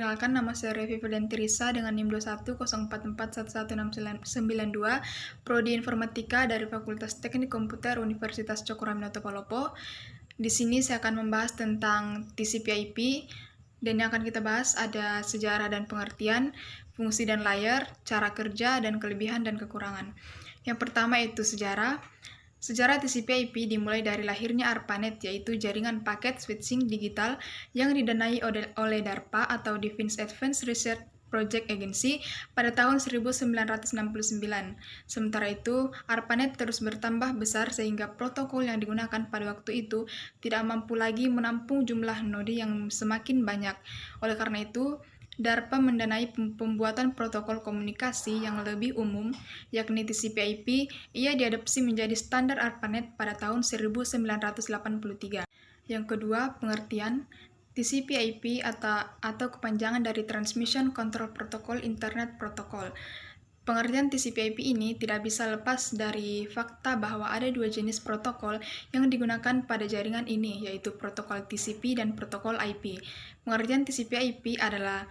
Perkenalkan, nama saya Revi Fedantirisa dengan NIM 2104411692, Prodi Informatika dari Fakultas Teknik Komputer Universitas Cokroaminoto Palopo. Di sini saya akan membahas tentang TCP/IP, dan yang akan kita bahas ada sejarah dan pengertian, fungsi dan layar, cara kerja, dan kelebihan dan kekurangan. Yang pertama itu sejarah. Sejarah TCP/IP dimulai dari lahirnya ARPANET, yaitu jaringan paket switching digital yang didanai oleh DARPA atau Defense Advanced Research Project Agency pada tahun 1969. Sementara itu, ARPANET terus bertambah besar sehingga protokol yang digunakan pada waktu itu tidak mampu lagi menampung jumlah node yang semakin banyak. Oleh karena itu, DARPA mendanai pembuatan protokol komunikasi yang lebih umum, yakni TCP/IP. Ia diadopsi menjadi standar ARPANET pada tahun 1983. Yang kedua, pengertian. TCP/IP atau kepanjangan dari Transmission Control Protocol Internet Protocol. Pengertian TCP/IP ini tidak bisa lepas dari fakta bahwa ada dua jenis protokol yang digunakan pada jaringan ini, yaitu protokol TCP dan protokol IP. Pengertian TCP/IP adalah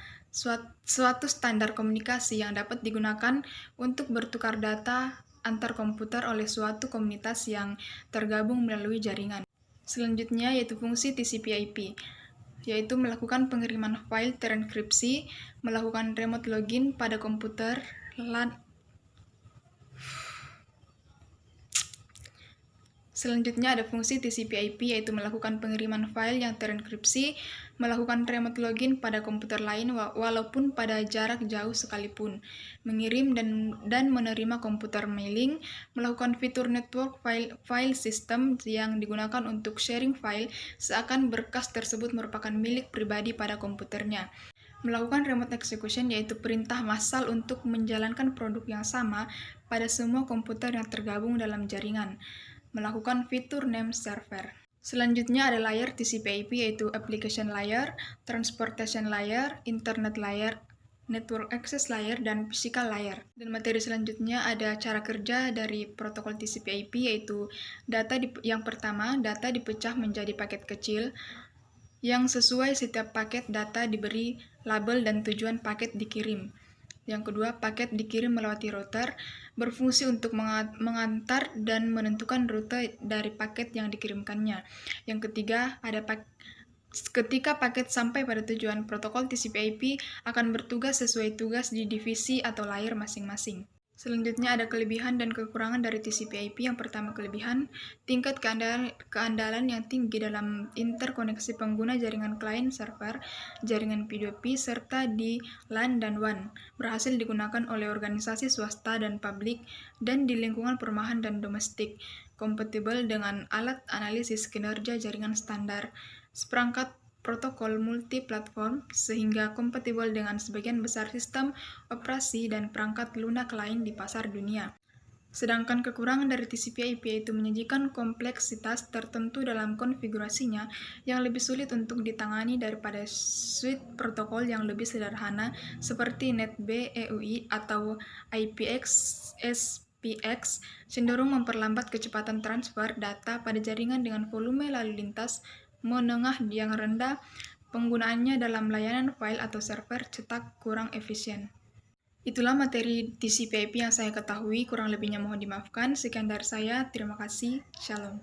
suatu standar komunikasi yang dapat digunakan untuk bertukar data antar komputer oleh suatu komunitas yang tergabung melalui jaringan. Selanjutnya yaitu fungsi TCP/IP, yaitu melakukan pengiriman file terenkripsi, melakukan remote login pada komputer LAN. Selanjutnya ada fungsi TCP/IP, yaitu melakukan pengiriman file yang terenkripsi, melakukan remote login pada komputer lain walaupun pada jarak jauh sekalipun, mengirim dan menerima komputer mailing, melakukan fitur network file system yang digunakan untuk sharing file seakan berkas tersebut merupakan milik pribadi pada komputernya. Melakukan remote execution, yaitu perintah massal untuk menjalankan produk yang sama pada semua komputer yang tergabung dalam jaringan. Melakukan fitur name server. Selanjutnya ada layer TCP/IP, yaitu application layer, transportation layer, internet layer, network access layer, dan physical layer. Dan materi selanjutnya ada cara kerja dari protokol TCP/IP, yaitu yang pertama, data dipecah menjadi paket kecil yang sesuai setiap paket data diberi label dan tujuan paket dikirim. Yang kedua, paket dikirim melewati router, berfungsi untuk mengantar dan menentukan rute dari paket yang dikirimkannya. Yang ketiga, ketika paket sampai pada tujuan, protokol TCP/IP akan bertugas sesuai tugas di divisi atau layer masing-masing. Selanjutnya ada kelebihan dan kekurangan dari TCP/IP. Yang pertama, kelebihan, tingkat keandalan yang tinggi dalam interkoneksi pengguna jaringan klien server, jaringan P2P, serta di LAN dan WAN, berhasil digunakan oleh organisasi swasta dan publik dan di lingkungan perumahan dan domestik, kompatibel dengan alat analisis kinerja jaringan standar, seperangkat protokol multi-platform sehingga kompatibel dengan sebagian besar sistem operasi dan perangkat lunak lain di pasar dunia. Sedangkan kekurangan dari TCP/IP yaitu menyajikan kompleksitas tertentu dalam konfigurasinya yang lebih sulit untuk ditangani daripada suite protokol yang lebih sederhana seperti NetB, EUI, atau IPX, SPX, cenderung memperlambat kecepatan transfer data pada jaringan dengan volume lalu lintas menengah yang rendah. Penggunaannya dalam layanan file atau server cetak kurang efisien. Itulah materi TCP/IP yang saya ketahui, kurang lebihnya mohon dimaafkan. Sekian dari saya, terima kasih, shalom.